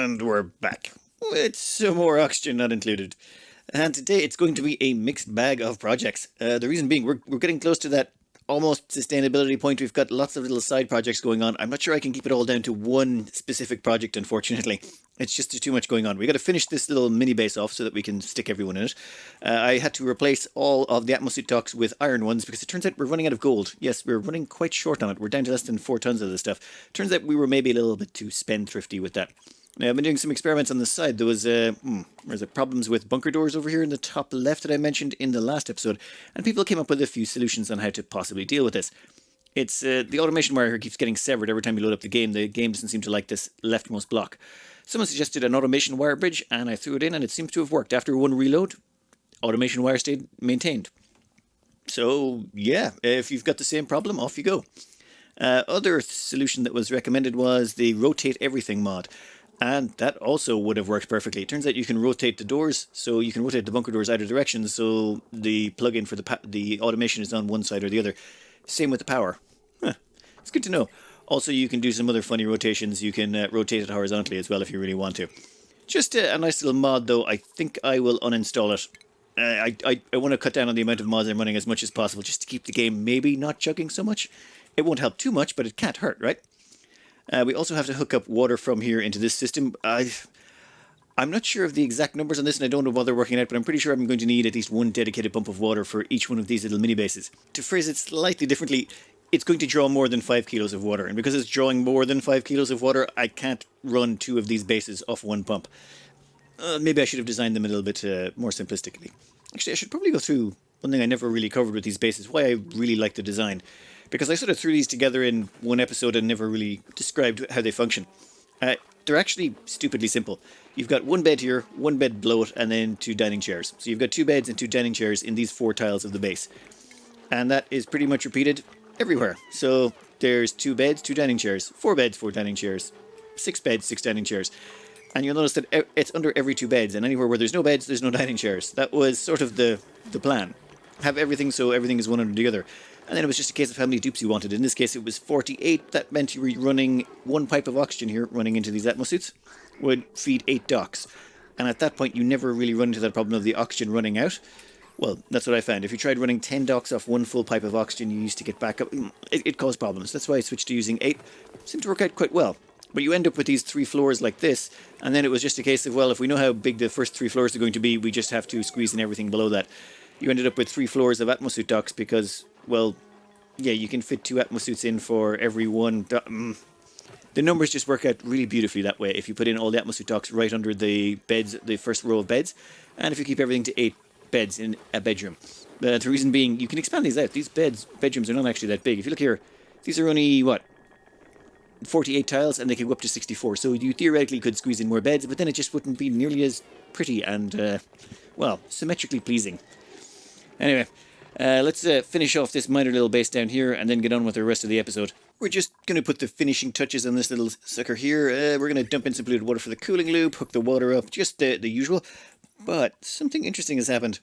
And we're back with some more oxygen not included. And today it's going to be a mixed bag of projects. The reason being, we're getting close to that almost sustainability point. We've got lots of little side projects going on. I'm not sure I can keep it all down to one specific project, unfortunately. It's just too much going on. We got to finish this little mini base off so that we can stick everyone in it. I had to replace all of the atmosuit docks with iron ones because it turns out we're running out of gold. Yes, we're running quite short on it. We're down to less than 4 tons of this stuff. Turns out we were maybe a little bit too spendthrifty with that. Now, I've been doing some experiments on the side. There's problems with bunker doors over here in the top left that I mentioned in the last episode, and people came up with a few solutions on how to possibly deal with this. It's the automation wire here keeps getting severed every time you load up the game. The game doesn't seem to like this leftmost block. Someone suggested an automation wire bridge, and I threw it in, and it seems to have worked. After one reload, automation wire stayed maintained. So, yeah, if you've got the same problem, off you go. Other solution that was recommended was the rotate everything mod. And that also would have worked perfectly. It turns out you can rotate the doors, so you can rotate the bunker doors either direction, so the plug-in for the automation is on one side or the other. Same with the power. It's good to know. Also, you can do some other funny rotations. You can rotate it horizontally as well if you really want to. Just a nice little mod, though. I think I will uninstall it. I want to cut down on the amount of mods I'm running as much as possible, just to keep the game maybe not chugging so much. It won't help too much, but it can't hurt, right? We also have to hook up water from here into this system. I'm not sure of the exact numbers on this, and I don't know whether they're working out, but I'm pretty sure I'm going to need at least one dedicated pump of water for each one of these little mini bases. To phrase it slightly differently, it's going to draw more than 5 kilos of water, and because it's drawing more than 5 kilos of water, I can't run 2 of these bases off one pump. Maybe I should have designed them a little bit more simplistically. Actually, I should probably go through one thing I never really covered with these bases, why I really like the design. Because I sort of threw these together in one episode and never really described how they function. They're actually stupidly simple. You've got one bed here, one bed below it, and then 2 dining chairs. So you've got 2 beds and 2 dining chairs in these 4 tiles of the base. And that is pretty much repeated everywhere. So there's 2 beds, 2 dining chairs, 4 beds, 4 dining chairs, 6 beds, 6 dining chairs. And you'll notice that it's under every 2 beds, and anywhere where there's no beds, there's no dining chairs. That was sort of the plan. Have everything so everything is one under the other. And then it was just a case of how many dupes you wanted. In this case, it was 48. That meant you were running 1 pipe of oxygen here, running into these atmosuits, would feed 8 docks. And at that point, you never really run into that problem of the oxygen running out. Well, that's what I found. If you tried running 10 docks off 1 full pipe of oxygen you used to get back up, it caused problems. That's why I switched to using 8. Seemed to work out quite well. But you end up with these 3 floors like this, and then it was just a case of, well, if we know how big the first 3 floors are going to be, we just have to squeeze in everything below that. You ended up with 3 floors of atmosuit docks because, well, yeah, you can fit 2 atmosuits in for every one. The numbers just work out really beautifully that way if you put in all the atmosuit docks right under the beds, the first row of beds, and if you keep everything to 8 beds in a bedroom. The reason being, you can expand these out. These bedrooms are not actually that big. If you look here, these are only, 48 tiles, and they can go up to 64. So you theoretically could squeeze in more beds, but then it just wouldn't be nearly as pretty and, symmetrically pleasing. Anyway, let's finish off this minor little base down here and then get on with the rest of the episode. We're just going to put the finishing touches on this little sucker here. We're going to dump in some polluted water for the cooling loop, hook the water up, just the usual. But something interesting has happened.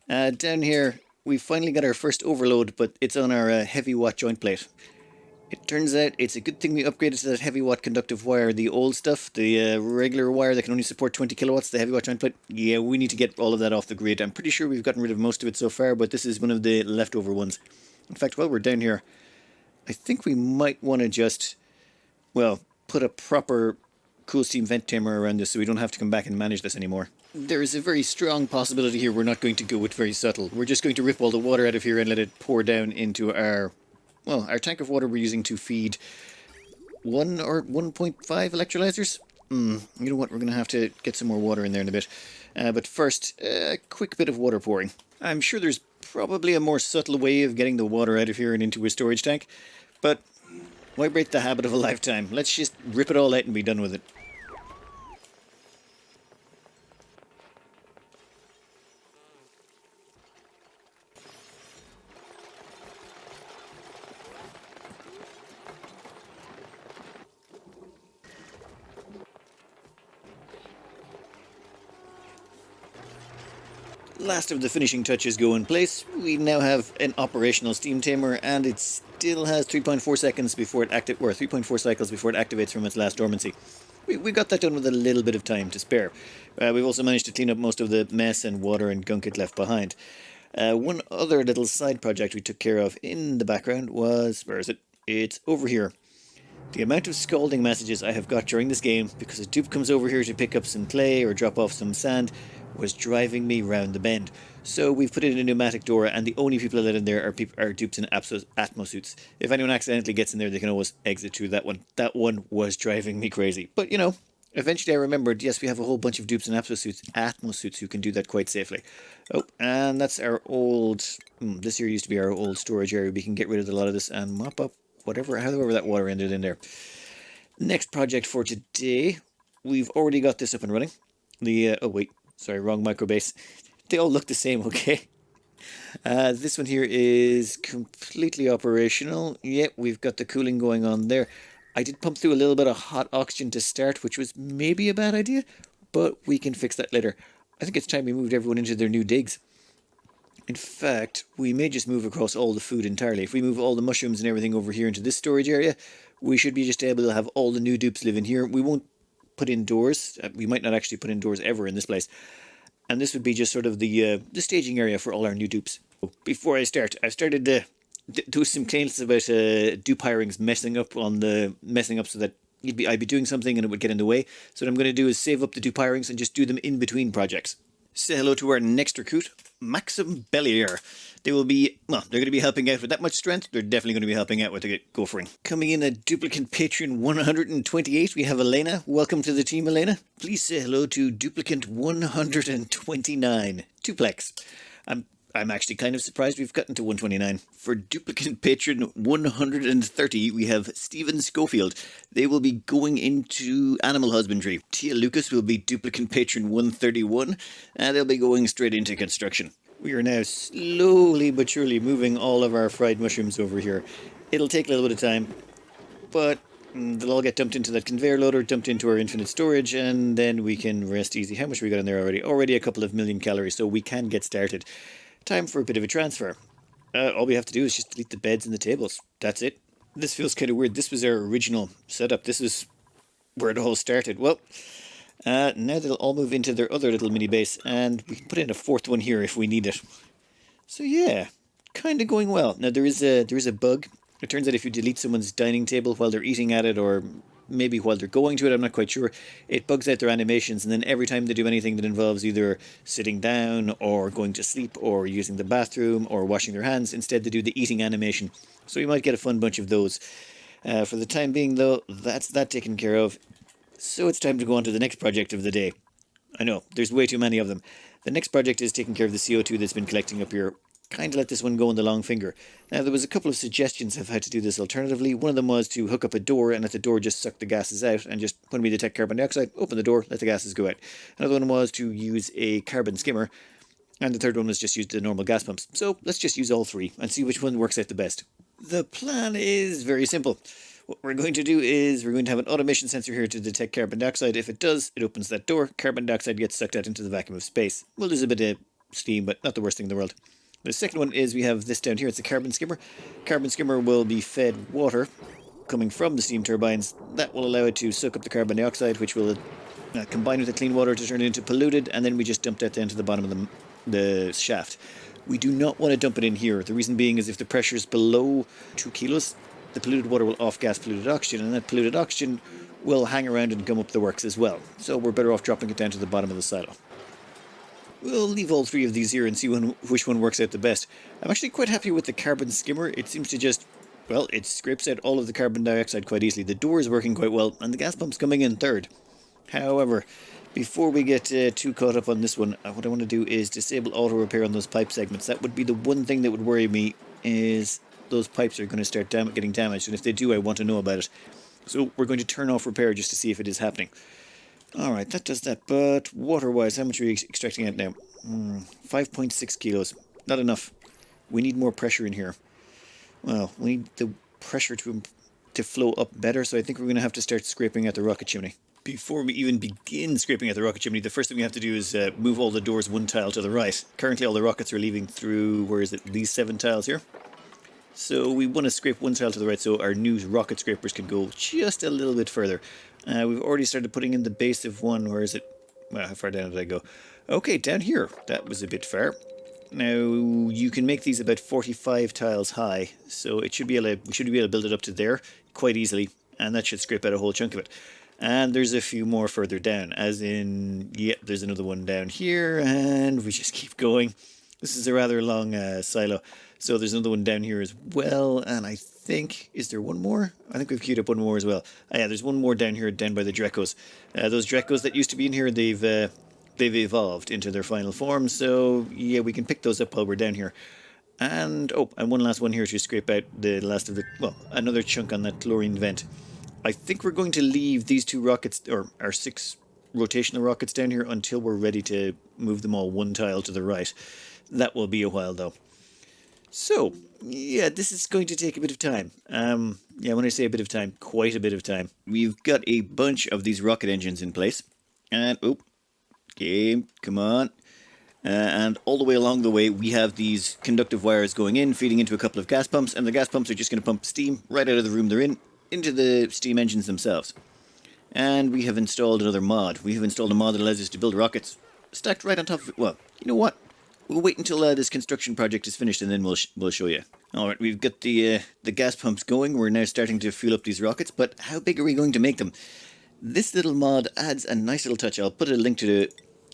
Down here, we finally got our first overload, but it's on our heavy watt joint plate. It turns out it's a good thing we upgraded to that heavy watt conductive wire. The old stuff, the regular wire that can only support 20 kilowatts, the heavy watt joint plate, yeah, we need to get all of that off the grid. I'm pretty sure we've gotten rid of most of it so far, but this is one of the leftover ones. In fact, while we're down here, I think we might want to just, put a proper cool steam vent timer around this so we don't have to come back and manage this anymore. There is a very strong possibility here we're not going to go with very subtle. We're just going to rip all the water out of here and let it pour down into our tank of water we're using to feed 1 or 1.5 electrolyzers. You know what, we're going to have to get some more water in there in a bit. But first, a quick bit of water pouring. I'm sure there's probably a more subtle way of getting the water out of here and into a storage tank, but why break the habit of a lifetime? Let's just rip it all out and be done with it. Last of the finishing touches go in place. We now have an operational steam tamer, and it still has 3.4 seconds before it 3.4 cycles before it activates from its last dormancy. we got that done with a little bit of time to spare. We've also managed to clean up most of the mess and water and gunk it left behind. One other little side project we took care of in the background was, where is it? It's over here. The amount of scalding messages I have got during this game because a dupe comes over here to pick up some clay or drop off some sand was driving me round the bend. So we've put in a pneumatic door, and the only people allowed in there are dupes in Atmo suits. If anyone accidentally gets in there, they can always exit through that one. That one was driving me crazy. But, you know, eventually I remembered, yes, we have a whole bunch of dupes in Atmo suits who can do that quite safely. Oh, and that's our old... this here used to be our old storage area. We can get rid of a lot of this and mop up however that water ended in there. Next project for today, we've already got this up and running. Oh wait, sorry, wrong micro base. They all look the same, okay? This one here is completely operational. Yep, we've got the cooling going on there. I did pump through a little bit of hot oxygen to start, which was maybe a bad idea, but we can fix that later. I think it's time we moved everyone into their new digs. In fact, we may just move across all the food entirely. If we move all the mushrooms and everything over here into this storage area, we should be just able to have all the new dupes live in here. We won't put in doors. We might not actually put in doors ever in this place. And this would be just sort of the staging area for all our new dupes. Before I start, I've started to do some complaints about dupe hirings messing up so that I'd be doing something and it would get in the way. So what I'm going to do is save up the dupe hirings and just do them in between projects. Say hello to our next recruit, Maxim Bellier. They're going to be helping out with that much strength. They're definitely going to be helping out with the gophering. Coming in at duplicant patron 128, we have Elena. Welcome to the team, Elena. Please say hello to duplicant 129, Duplex. I'm actually kind of surprised we've gotten to 129. For duplicant patron 130, we have Stephen Schofield. They will be going into animal husbandry. Tia Lucas will be duplicant patron 131, and they'll be going straight into construction. We are now slowly but surely moving all of our fried mushrooms over here. It'll take a little bit of time, but they'll all get dumped into that conveyor loader, dumped into our infinite storage, and then we can rest easy. How much have we got in there already? Already a couple of million calories, so we can get started. Time for a bit of a transfer. All we have to do is just delete the beds and the tables. That's it. This feels kind of weird. This was our original setup. This is where it all started. Well, now they'll all move into their other little mini base, and we can put in a fourth one here if we need it. So yeah, kind of going well. Now there is a bug. It turns out if you delete someone's dining table while they're eating at it, or maybe while they're going to it, I'm not quite sure, it bugs out their animations, and then every time they do anything that involves either sitting down or going to sleep or using the bathroom or washing their hands, instead they do the eating animation. So you might get a fun bunch of those. For the time being though, that's that taken care of. So it's time to go on to the next project of the day. I know, there's way too many of them. The next project is taking care of the CO2 that's been collecting up here. Kind of let this one go on the long finger. Now, there was a couple of suggestions of how to do this alternatively. One of them was to hook up a door and let the door just suck the gases out, and just when we detect carbon dioxide, open the door, let the gases go out. Another one was to use a carbon skimmer, and the third one was just use the normal gas pumps. So let's just use all three and see which one works out the best. The plan is very simple. What we're going to do is we're going to have an automation sensor here to detect carbon dioxide. If it does, it opens that door. Carbon dioxide gets sucked out into the vacuum of space. We'll lose a bit of steam, but not the worst thing in the world. The second one is we have this down here. It's a carbon skimmer. Carbon skimmer will be fed water coming from the steam turbines. That will allow it to soak up the carbon dioxide, which will combine with the clean water to turn it into polluted, and then we just dump that down to the bottom of the shaft. We do not want to dump it in here. The reason being is if the pressure is below 2 kilos, the polluted water will off-gas polluted oxygen, and that polluted oxygen will hang around and gum up the works as well. So we're better off dropping it down to the bottom of the silo. We'll leave all three of these here and see which one works out the best. I'm actually quite happy with the carbon skimmer. It seems to just, well, it scrapes out all of the carbon dioxide quite easily. The door is working quite well, and the gas pump's coming in third. However, before we get too caught up on this one, what I want to do is disable auto repair on those pipe segments. That would be the one thing that would worry me, is those pipes are going to start getting damaged, and if they do, I want to know about it. So we're going to turn off repair just to see if it is happening. Alright, that does that, but water-wise, how much are we extracting out now? 5.6 kilos. Not enough. We need more pressure in here. Well, we need the pressure to flow up better, so I think we're going to have to start scraping at the rocket chimney. Before we even begin scraping at the rocket chimney, the first thing we have to do is move all the doors one tile to the right. Currently all the rockets are leaving through, where is it, these 7 tiles here? So we want to scrape one tile to the right so our new rocket scrapers can go just a little bit further. We've already started putting in the base of one. Where is it? Well, how far down did I go? Okay, down here. That was a bit far. Now, you can make these about 45 tiles high, so we should be able to build it up to there quite easily, and that should scrape out a whole chunk of it. And there's a few more further down, as in, yeah, there's another one down here, and we just keep going. This is a rather long silo, so there's another one down here as well, and I think, is there one more? I think we've queued up one more as well. Yeah, there's one more down here, down by the Drecos. Those Drecos that used to be in here, they've evolved into their final form, so yeah, we can pick those up while we're down here. And, oh, and one last one here to scrape out the last of the, well, another chunk on that chlorine vent. I think we're going to leave these 2 rockets, or our 6 rotational rockets down here until we're ready to move them all 1 tile to the right. That will be a while though. So, yeah, this is going to take a bit of time. Yeah, when I say a bit of time, quite a bit of time. We've got a bunch of these rocket engines in place. And, oh, game, come on. And all the way along the way, we have these conductive wires going in, feeding into a couple of gas pumps, and the gas pumps are just going to pump steam right out of the room they're in, into the steam engines themselves. And we have installed another mod. We have installed a mod that allows us to build rockets stacked right on top of it. Well, you know what? We'll wait until this construction project is finished, and then we'll show you. Alright, we've got the gas pumps going. We're now starting to fuel up these rockets, but how big are we going to make them? This little mod adds a nice little touch. I'll put a link to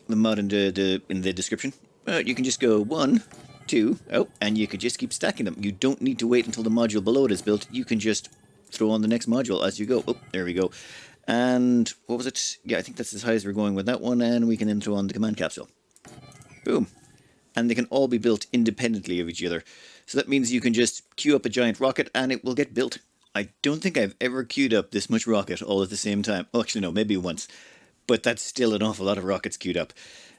the mod in the description. You can just go 1, 2, oh, and you can just keep stacking them. You don't need to wait until the module below it is built. You can just throw on the next module as you go. Oh, there we go. And what was it? Yeah, I think that's as high as we're going with that one, and we can then throw on the command capsule. Boom. And they can all be built independently of each other. So that means you can just queue up a giant rocket and it will get built. I don't think I've ever queued up this much rocket all at the same time. Oh, actually, no, maybe once. But that's still an awful lot of rockets queued up.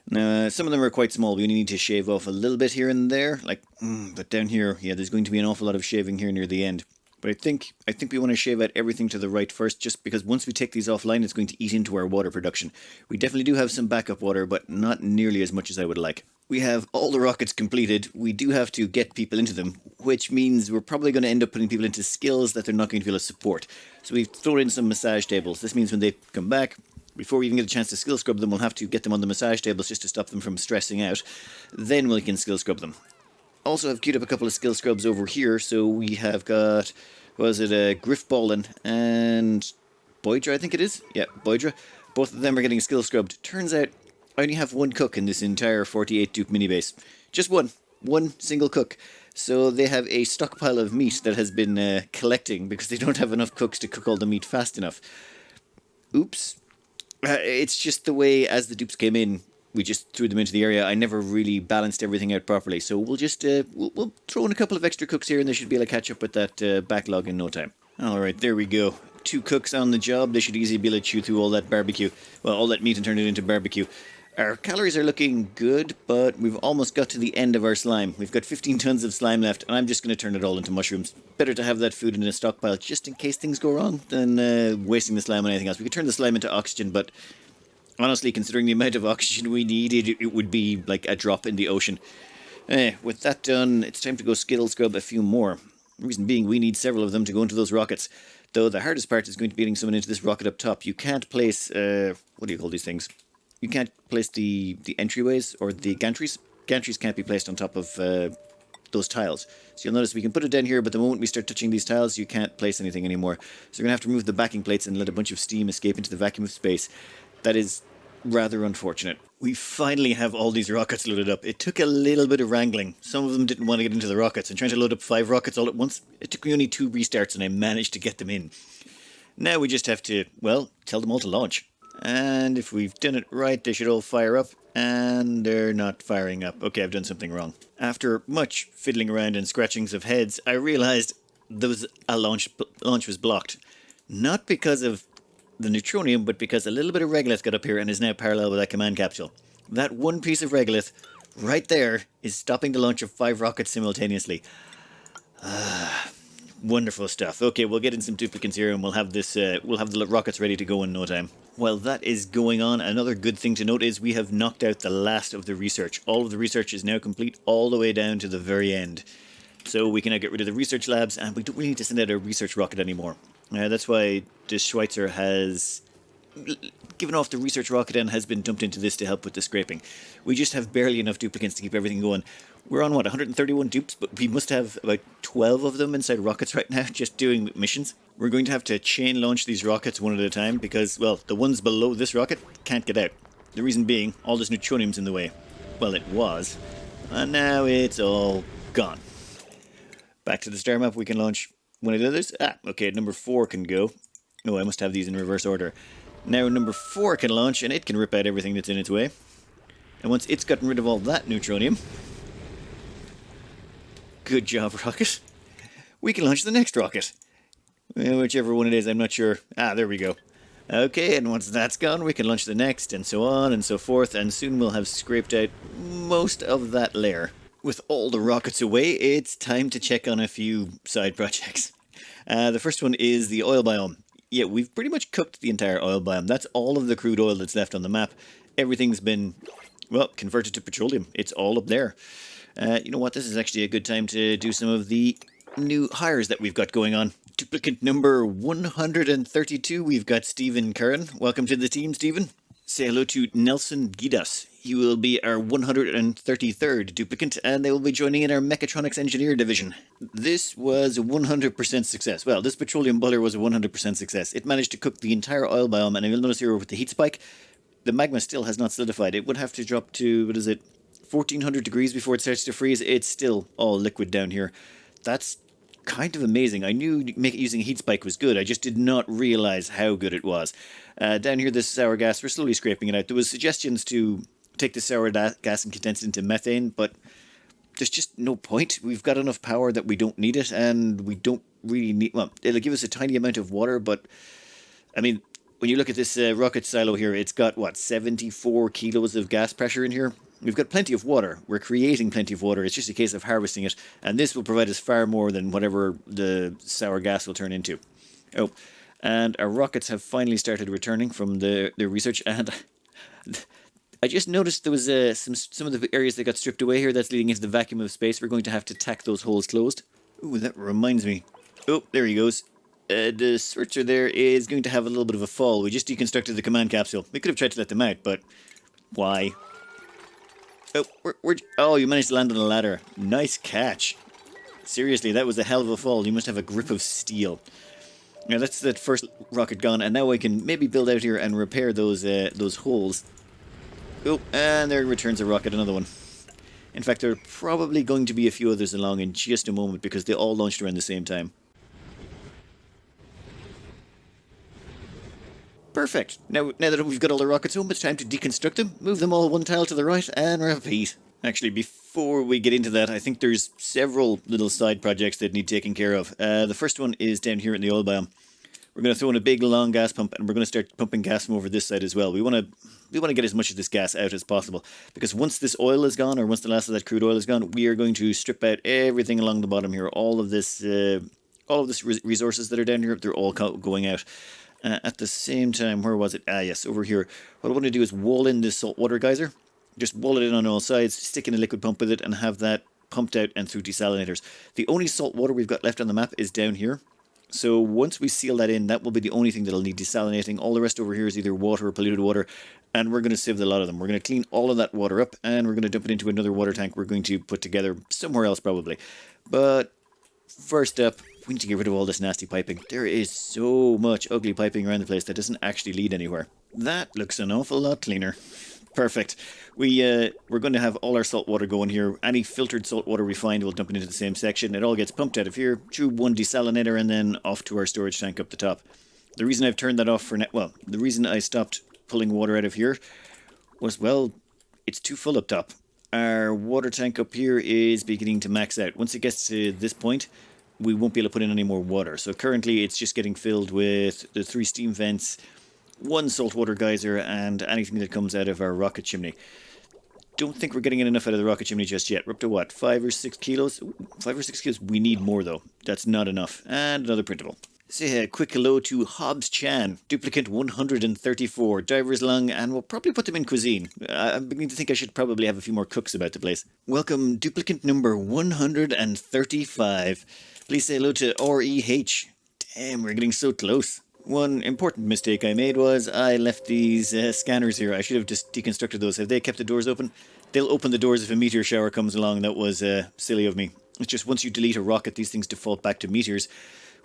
Now, some of them are quite small. We only need to shave off a little bit here and there. But down here, yeah, there's going to be an awful lot of shaving here near the end. But I think we want to shave out everything to the right first, just because once we take these offline, it's going to eat into our water production. We definitely do have some backup water, but not nearly as much as I would like. We have all the rockets completed. We do have to get people into them, which means we're probably going to end up putting people into skills that they're not going to be able to support. So we've thrown in some massage tables. This means when they come back, before we even get a chance to skill scrub them, we'll have to get them on the massage tables just to stop them from stressing out. Then we can skill scrub them. Also, I've queued up a couple of skill scrubs over here. So we have got, Griff Ballin and Boydra, I think it is. Yeah, Boydra. Both of them are getting skill scrubbed. Turns out I only have 1 cook in this entire 48 dupe mini base. Just one. One single cook. So they have a stockpile of meat that has been collecting because they don't have enough cooks to cook all the meat fast enough. Oops. It's just the way, as the dupes came in, we just threw them into the area. I never really balanced everything out properly. So we'll just we'll throw in a couple of extra cooks here and they should be able to catch up with that backlog in no time. Alright, there we go. 2 cooks on the job. They should easily be able to chew through all that barbecue. Well, all that meat and turn it into barbecue. Our calories are looking good, but we've almost got to the end of our slime. We've got 15 tons of slime left, and I'm just going to turn it all into mushrooms. Better to have that food in a stockpile just in case things go wrong than wasting the slime on anything else. We could turn the slime into oxygen, but honestly, considering the amount of oxygen we need, it would be like a drop in the ocean. With that done, it's time to go skill scrub a few more. The reason being, we need several of them to go into those rockets. Though the hardest part is going to be getting someone into this rocket up top. You can't place, what do you call these things? You can't place the entryways or the gantries. Gantries can't be placed on top of those tiles. So you'll notice we can put it down here, but the moment we start touching these tiles, you can't place anything anymore. So we're going to have to remove the backing plates and let a bunch of steam escape into the vacuum of space. That is rather unfortunate. We finally have all these rockets loaded up. It took a little bit of wrangling. Some of them didn't want to get into the rockets, and trying to load up 5 rockets all at once, it took me only 2 restarts and I managed to get them in. Now we just have to, well, tell them all to launch. And if we've done it right, they should all fire up, and they're not firing up. Okay, I've done something wrong. After much fiddling around and scratchings of heads, I realised there was a launch was blocked. Not because of the neutronium, but because a little bit of regolith got up here and is now parallel with that command capsule. That one piece of regolith right there is stopping the launch of 5 rockets simultaneously. Wonderful stuff. Okay, we'll get in some duplicants here and we'll have the rockets ready to go in no time. While that is going on, another good thing to note is we have knocked out the last of the research. All of the research is now complete all the way down to the very end. So we can now get rid of the research labs, and we don't really need to send out a research rocket anymore. That's why the Schweitzer has given off the research rocket and has been dumped into this to help with the scraping. We just have barely enough duplicants to keep everything going. We're on, what, 131 dupes, but we must have about 12 of them inside rockets right now, just doing missions. We're going to have to chain launch these rockets one at a time because, well, the ones below this rocket can't get out. The reason being, all this neutronium's in the way. Well, it was, and now it's all gone. Back to the star map, we can launch one of the others. Okay, number 4 can go. Oh, I must have these in reverse order. Now number 4 can launch, and it can rip out everything that's in its way. And once it's gotten rid of all that neutronium, good job, rocket, we can launch the next rocket. Whichever one it is, I'm not sure. There we go. Okay, and once that's gone, we can launch the next, and so on and so forth, and soon we'll have scraped out most of that layer. With all the rockets away, it's time to check on a few side projects. The first one is the oil biome. Yeah, we've pretty much cooked the entire oil biome. That's all of the crude oil that's left on the map. Everything's been, well, converted to petroleum. It's all up there. You know what? This is actually a good time to do some of the new hires that we've got going on. Duplicant number 132, we've got Stephen Curran. Welcome to the team, Stephen. Say hello to Nelson Gidas. He will be our 133rd duplicant, and they will be joining in our Mechatronics Engineer division. This was a 100% success. Well, this petroleum boiler was a 100% success. It managed to cook the entire oil biome, and you'll notice here with the heat spike, the magma still has not solidified. It would have to drop to, 1400 degrees before it starts to freeze. It's still all liquid down here. That's kind of amazing. I knew using a heat spike was good. I just did not realize how good it was. Down here, this sour gas, we're slowly scraping it out. There was suggestions to take the sour gas and condense it into methane, but there's just no point. We've got enough power that we don't need it, and we don't really need... Well, it'll give us a tiny amount of water, but... I mean, when you look at this rocket silo here, it's got, 74 kilos of gas pressure in here? We've got plenty of water. We're creating plenty of water. It's just a case of harvesting it, and this will provide us far more than whatever the sour gas will turn into. Oh, and our rockets have finally started returning from the research, and I just noticed there was some of the areas that got stripped away here that's leading into the vacuum of space. We're going to have to tack those holes closed. Ooh, that reminds me. Oh, there he goes. The searcher there is going to have a little bit of a fall. We just deconstructed the command capsule. We could have tried to let them out, but why? Oh, you managed to land on a ladder. Nice catch. Seriously, that was a hell of a fall. You must have a grip of steel. Now that's that first rocket gone, and now I can maybe build out here and repair those holes. Oh, and there returns a rocket, another one. In fact, there are probably going to be a few others along in just a moment because they all launched around the same time. Perfect. Now that we've got all the rockets home, it's time to deconstruct them, move them all one tile to the right, and repeat. Actually, before we get into that, I think there's several little side projects that need taking care of. The first one is down here in the oil biome. We're going to throw in a big long gas pump, and we're going to start pumping gas from over this side as well. We want to get as much of this gas out as possible, because once this oil is gone, or once the last of that crude oil is gone, we are going to strip out everything along the bottom here. All of this resources that are down here, they're all going out. At the same time, where was it? Yes, over here. What I want to do is wall in this saltwater geyser. Just wall it in on all sides, stick in a liquid pump with it, and have that pumped out and through desalinators. The only salt water we've got left on the map is down here. So once we seal that in, that will be the only thing that'll need desalinating. All the rest over here is either water or polluted water, and we're going to sieve a lot of them. We're going to clean all of that water up, and we're going to dump it into another water tank we're going to put together somewhere else probably. But first up, we need to get rid of all this nasty piping. There is so much ugly piping around the place that doesn't actually lead anywhere. That looks an awful lot cleaner. Perfect. We're going to have all our salt water going here. Any filtered salt water we find, we'll dump it into the same section. It all gets pumped out of here through one desalinator and then off to our storage tank up the top. The reason I've turned that off for now, well, the reason I stopped pulling water out of here was, well, it's too full up top. Our water tank up here is beginning to max out. Once it gets to this point, we won't be able to put in any more water. So currently it's just getting filled with the 3 steam vents, 1 saltwater geyser, and anything that comes out of our rocket chimney. Don't think we're getting enough out of the rocket chimney just yet. We're up to what, 5 or 6 kilos? Ooh, 5 or 6 kilos. We need more though. That's not enough. And another printable. Say a quick hello to Hobbs Chan, duplicate 134, divers lung, and we'll probably put them in cuisine. I'm beginning to think I should probably have a few more cooks about the place. Welcome, duplicate number 135. Please say hello to REH. Damn, we're getting so close. One important mistake I made was I left these scanners here. I should have just deconstructed those. Have they kept the doors open? They'll open the doors if a meteor shower comes along. That was silly of me. It's just once you delete a rocket, these things default back to meteors,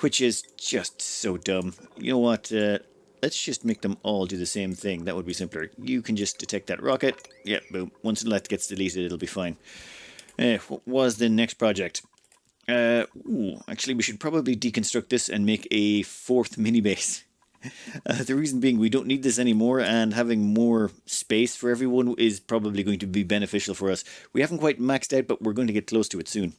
which is just so dumb. You know what? Let's just make them all do the same thing. That would be simpler. You can just detect that rocket. Yeah, boom. Once that gets deleted, it'll be fine. What was the next project? Actually, we should probably deconstruct this and make a fourth mini base. The reason being, we don't need this anymore, and having more space for everyone is probably going to be beneficial for us. We haven't quite maxed out, but we're going to get close to it soon.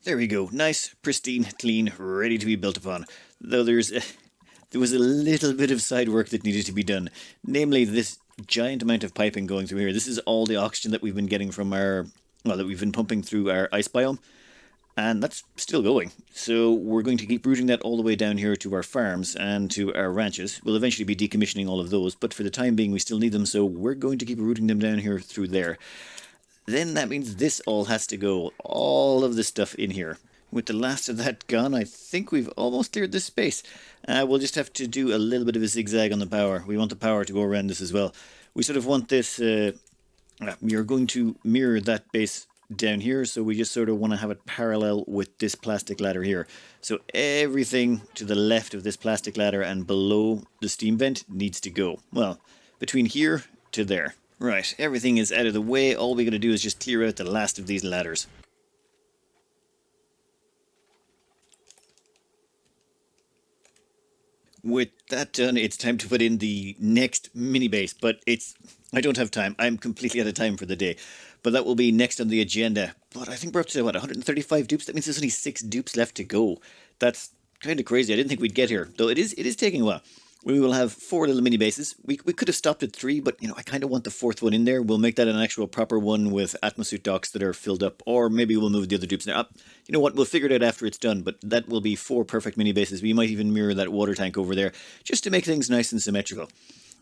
There we go. Nice, pristine, clean, ready to be built upon. Though there was a little bit of side work that needed to be done. Namely, this giant amount of piping going through here. This is all the oxygen that we've been getting from that we've been pumping through our ice biome. And that's still going. So we're going to keep routing that all the way down here to our farms and to our ranches. We'll eventually be decommissioning all of those, but for the time being we still need them, so we're going to keep routing them down here through there. Then that means this all has to go. All of the stuff in here. With the last of that gone, I think we've almost cleared this space. We'll just have to do a little bit of a zigzag on the power. We want the power to go around this as well. We sort of want this... we are going to mirror that base down here, so we just sort of want to have it parallel with this plastic ladder here. So everything to the left of this plastic ladder and below the steam vent needs to go. Well, between here to there. Right, everything is out of the way. All we got to do is just clear out the last of these ladders. With that done, it's time to put in the next mini base, but I don't have time. I'm completely out of time for the day. But that will be next on the agenda. But I think we're up to, 135 dupes? That means there's only 6 dupes left to go. That's kind of crazy. I didn't think we'd get here, though it is taking a while. We will have 4 little mini bases. We could have stopped at 3, but I kind of want the 4th one in there. We'll make that an actual proper one with atmosuit docks that are filled up, or maybe we'll move the other dupes there. You know what? We'll figure it out after it's done, but that will be 4 perfect mini bases. We might even mirror that water tank over there, just to make things nice and symmetrical.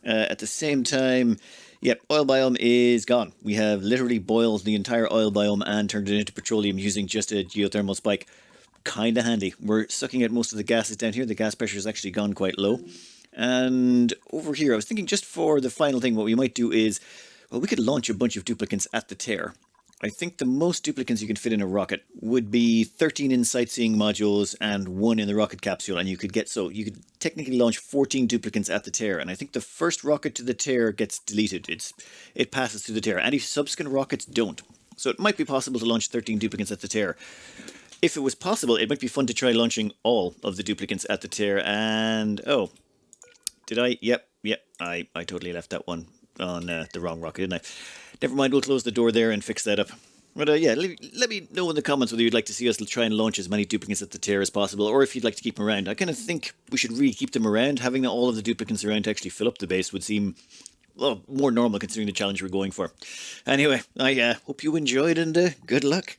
At the same time, yep, oil biome is gone. We have literally boiled the entire oil biome and turned it into petroleum using just a geothermal spike. Kind of handy. We're sucking out most of the gases down here. The gas pressure has actually gone quite low. And over here, I was thinking just for the final thing, what we might do is, well, we could launch a bunch of duplicants at the tear. I think the most duplicants you can fit in a rocket would be 13 in sightseeing modules and 1 in the rocket capsule, and you could technically launch 14 duplicants at the tear, and I think the first rocket to the tear gets deleted. It passes through the tear. Any subsequent rockets don't. So it might be possible to launch 13 duplicants at the tear. If it was possible, it might be fun to try launching all of the duplicants at the tear, and did I? Yep, I totally left that one on the wrong rocket, didn't I? Never mind, we'll close the door there and fix that up. But yeah, let me know in the comments whether you'd like to see us try and launch as many duplicates at the tear as possible, or if you'd like to keep them around. I kind of think we should really keep them around. Having all of the duplicates around to actually fill up the base would seem, well, more normal considering the challenge we're going for. Anyway, I hope you enjoyed, and good luck.